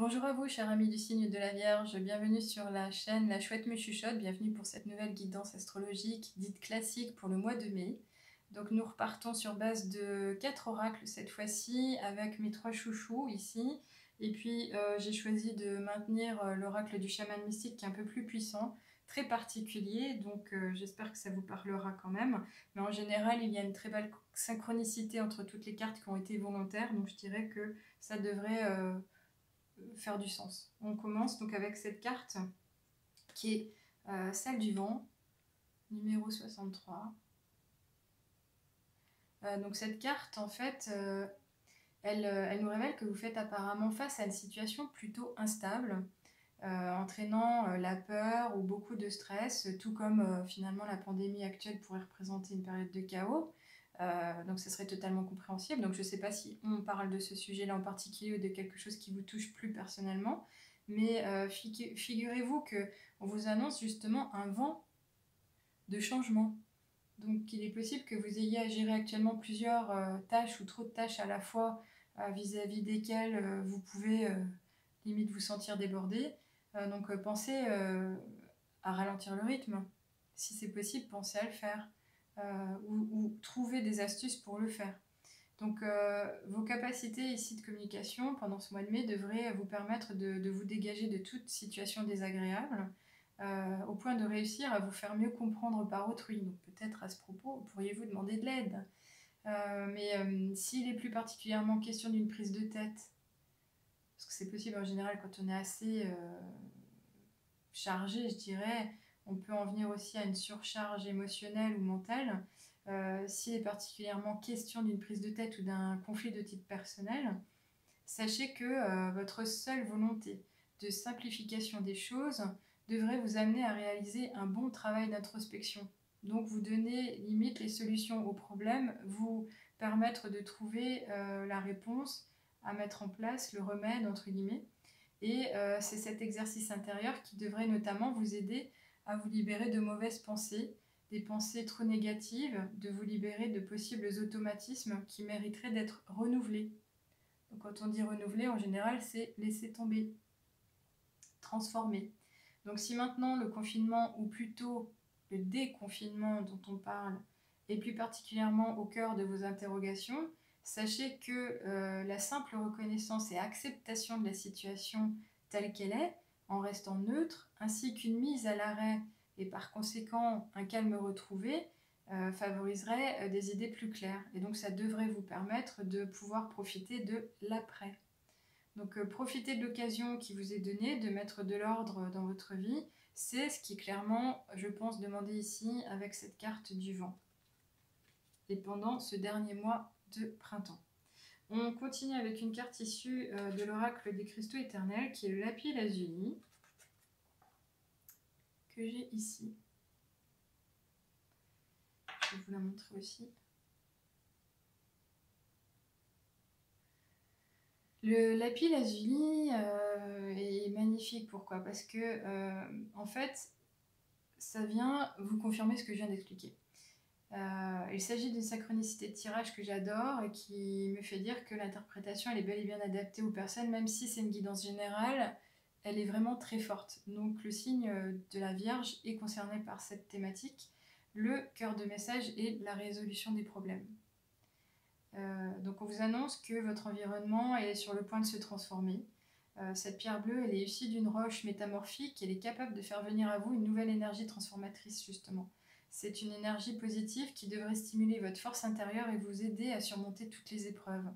Bonjour à vous, chers amis du signe de la Vierge, bienvenue sur la chaîne La Chouette me chuchote, bienvenue pour cette nouvelle guidance astrologique dite classique pour le mois de mai. Donc nous repartons sur base de 4 oracles cette fois-ci avec mes 3 chouchous ici. Et puis j'ai choisi de maintenir l'oracle du chaman mystique qui est un peu plus puissant, très particulier, donc j'espère que ça vous parlera quand même. Mais en général, il y a une très belle synchronicité entre toutes les cartes qui ont été volontaires, donc je dirais que ça devrait faire du sens. On commence donc avec cette carte qui est celle du vent, numéro 63. Donc cette carte, en fait, elle nous révèle que vous faites apparemment face à une situation plutôt instable, entraînant la peur ou beaucoup de stress, tout comme finalement la pandémie actuelle pourrait représenter une période de chaos. Donc ça serait totalement compréhensible. Donc je ne sais pas si on parle de ce sujet-là en particulier ou de quelque chose qui vous touche plus personnellement, mais figurez-vous qu'on vous annonce justement un vent de changement. Donc il est possible que vous ayez à gérer actuellement plusieurs tâches ou trop de tâches à la fois vis-à-vis desquelles vous pouvez limite vous sentir débordé. Donc pensez à ralentir le rythme. Si c'est possible, pensez à le faire. Ou trouver des astuces pour le faire. Donc vos capacités ici de communication pendant ce mois de mai devraient vous permettre de vous dégager de toute situation désagréable au point de réussir à vous faire mieux comprendre par autrui. Donc peut-être à ce propos, pourriez-vous demander de l'aide. Mais s'il est plus particulièrement question d'une prise de tête, parce que c'est possible en général quand on est assez chargé, je dirais, on peut en venir aussi à une surcharge émotionnelle ou mentale. S'il est particulièrement question d'une prise de tête ou d'un conflit de type personnel, sachez que votre seule volonté de simplification des choses devrait vous amener à réaliser un bon travail d'introspection. Donc vous donner limite les solutions aux problèmes, vous permettre de trouver la réponse à mettre en place, le remède entre guillemets. Et c'est cet exercice intérieur qui devrait notamment vous aider à vous libérer de mauvaises pensées, des pensées trop négatives, de vous libérer de possibles automatismes qui mériteraient d'être renouvelés. Donc quand on dit renouveler, en général, c'est laisser tomber, transformer. Donc si maintenant le confinement, ou plutôt le déconfinement dont on parle, est plus particulièrement au cœur de vos interrogations, sachez que la simple reconnaissance et acceptation de la situation telle qu'elle est, en restant neutre, ainsi qu'une mise à l'arrêt et par conséquent un calme retrouvé, favoriserait des idées plus claires. Et donc ça devrait vous permettre de pouvoir profiter de l'après. Donc profitez de l'occasion qui vous est donnée de mettre de l'ordre dans votre vie. C'est ce qui est clairement, je pense, demandé ici avec cette carte du vent. Et pendant ce dernier mois de printemps. On continue avec une carte issue de l'oracle des cristaux éternels qui est le lapis lazuli que j'ai ici. Je vais vous la montrer aussi. Le lapis lazuli est magnifique. Pourquoi? Parce que en fait, ça vient vous confirmer ce que je viens d'expliquer. Il s'agit d'une synchronicité de tirage que j'adore et qui me fait dire que l'interprétation elle est bel et bien adaptée aux personnes, même si c'est une guidance générale, elle est vraiment très forte. Donc le signe de la Vierge est concerné par cette thématique. Le cœur de message est la résolution des problèmes. Donc on vous annonce que votre environnement est sur le point de se transformer. Cette pierre bleue, elle est issue d'une roche métamorphique, elle est capable de faire venir à vous une nouvelle énergie transformatrice justement. C'est une énergie positive qui devrait stimuler votre force intérieure et vous aider à surmonter toutes les épreuves.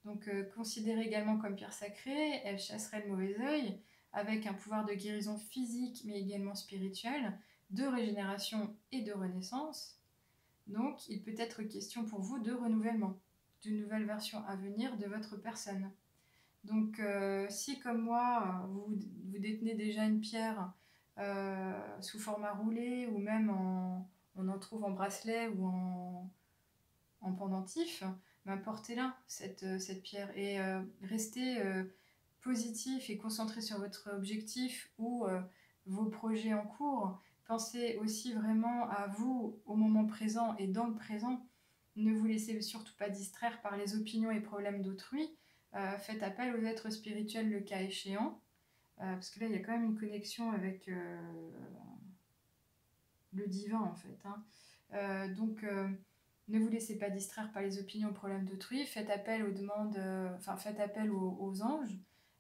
Donc considérée également comme pierre sacrée, elle chasserait le mauvais œil avec un pouvoir de guérison physique mais également spirituelle, de régénération et de renaissance. Donc, il peut être question pour vous de renouvellement, d'une nouvelle version à venir de votre personne. Donc, si comme moi, vous détenez déjà une pierre sous format roulé, ou même on en trouve en bracelet ou en pendentif, ben portez-la, cette pierre, et restez positif et concentré sur votre objectif ou vos projets en cours. Pensez aussi vraiment à vous au moment présent et dans le présent. Ne vous laissez surtout pas distraire par les opinions et problèmes d'autrui. Faites appel aux êtres spirituels le cas échéant, parce que là, il y a quand même une connexion avec le divin, en fait. Hein. Donc, ne vous laissez pas distraire par les opinions et problèmes d'autrui. Faites appel aux demandes, faites appel aux anges,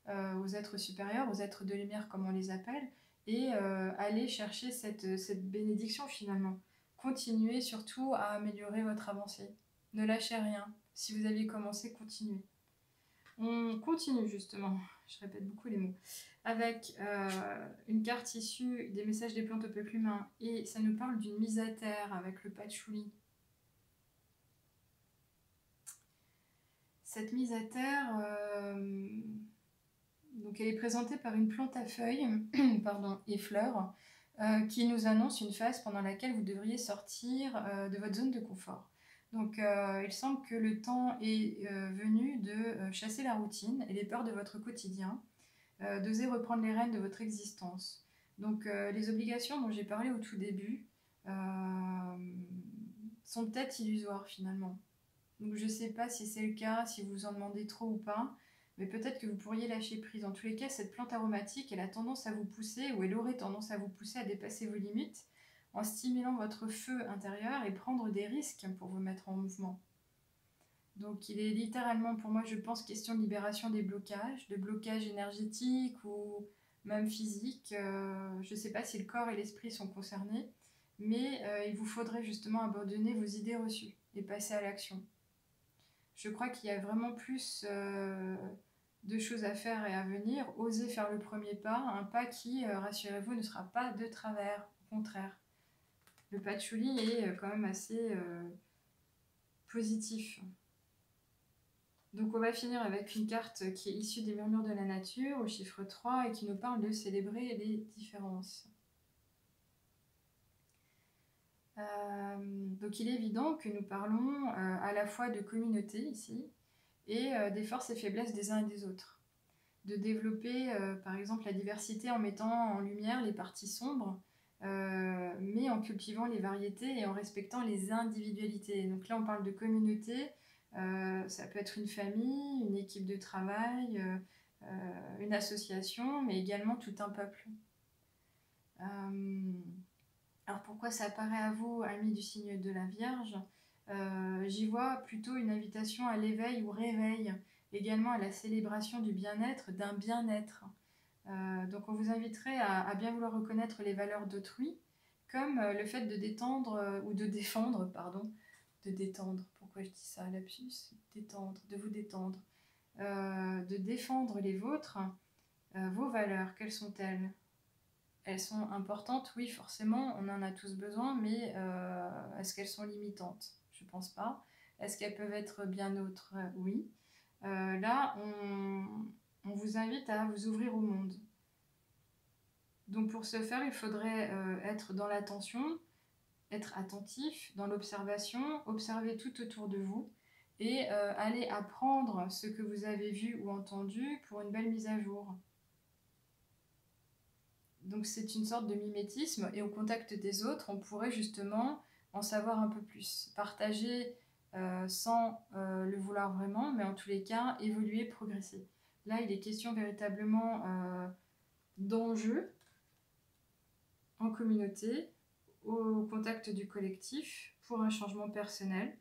aux êtres supérieurs, aux êtres de lumière, comme on les appelle, et allez chercher cette bénédiction, finalement. Continuez surtout à améliorer votre avancée. Ne lâchez rien. Si vous aviez commencé, continuez. On continue justement, je répète beaucoup les mots, avec une carte issue des messages des plantes au peuple humain, et ça nous parle d'une mise à terre avec le patchouli. Cette mise à terre, donc elle est présentée par une plante à feuilles pardon, et fleurs qui nous annonce une phase pendant laquelle vous devriez sortir de votre zone de confort. Donc il semble que le temps est venu de chasser la routine et les peurs de votre quotidien, d'oser reprendre les rênes de votre existence. Donc les obligations dont j'ai parlé au tout début sont peut-être illusoires finalement. Donc je ne sais pas si c'est le cas, si vous en demandez trop ou pas, mais peut-être que vous pourriez lâcher prise. En tous les cas, cette plante aromatique, elle a tendance à vous pousser, ou elle aurait tendance à vous pousser à dépasser vos limites en stimulant votre feu intérieur et prendre des risques pour vous mettre en mouvement. Donc il est littéralement, pour moi, je pense, question de libération des blocages, de blocages énergétiques ou même physiques. Je ne sais pas si le corps et l'esprit sont concernés, mais il vous faudrait justement abandonner vos idées reçues et passer à l'action. Je crois qu'il y a vraiment plus de choses à faire et à venir. Osez faire le premier pas, un pas qui, rassurez-vous, ne sera pas de travers, au contraire. Le patchouli est quand même assez positif. Donc on va finir avec une carte qui est issue des murmures de la nature, au chiffre 3, et qui nous parle de célébrer les différences. Donc il est évident que nous parlons à la fois de communauté ici, et des forces et faiblesses des uns et des autres. De développer par exemple la diversité en mettant en lumière les parties sombres, mais en cultivant les variétés et en respectant les individualités. Donc là on parle de communauté, ça peut être une famille, une équipe de travail, une association, mais également tout un peuple. Alors pourquoi ça apparaît à vous, amis du signe de la Vierge? J'y vois plutôt une invitation à l'éveil ou réveil, également à la célébration du bien-être, d'un bien-être. Donc on vous inviterait à bien vouloir reconnaître les valeurs d'autrui, comme le fait de détendre, ou de défendre, pardon, de détendre, pourquoi je dis ça, lapsus, détendre, de vous détendre, de défendre les vôtres, vos valeurs, quelles sont-elles? Elles sont importantes, oui, forcément, on en a tous besoin, mais est-ce qu'elles sont limitantes? Je ne pense pas. Est-ce qu'elles peuvent être bien autres? Oui. Là, on vous invite à vous ouvrir au monde. Donc pour ce faire, il faudrait être dans l'attention, être attentif, dans l'observation, observer tout autour de vous et aller apprendre ce que vous avez vu ou entendu pour une belle mise à jour. Donc c'est une sorte de mimétisme et au contact des autres, on pourrait justement en savoir un peu plus, partager sans le vouloir vraiment, mais en tous les cas, évoluer, progresser. Là, il est question véritablement d'enjeux en communauté, au contact du collectif, pour un changement personnel.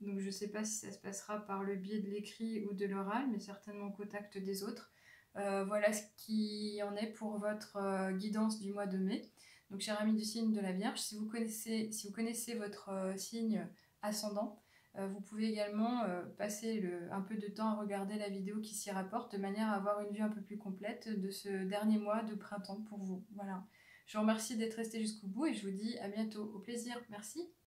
Donc je ne sais pas si ça se passera par le biais de l'écrit ou de l'oral, mais certainement au contact des autres. Voilà ce qui en est pour votre guidance du mois de mai. Donc cher ami du signe de la Vierge, si vous connaissez votre signe ascendant, vous pouvez également passer un peu de temps à regarder la vidéo qui s'y rapporte, de manière à avoir une vue un peu plus complète de ce dernier mois de printemps pour vous. Voilà. Je vous remercie d'être resté jusqu'au bout et je vous dis à bientôt. Au plaisir. Merci.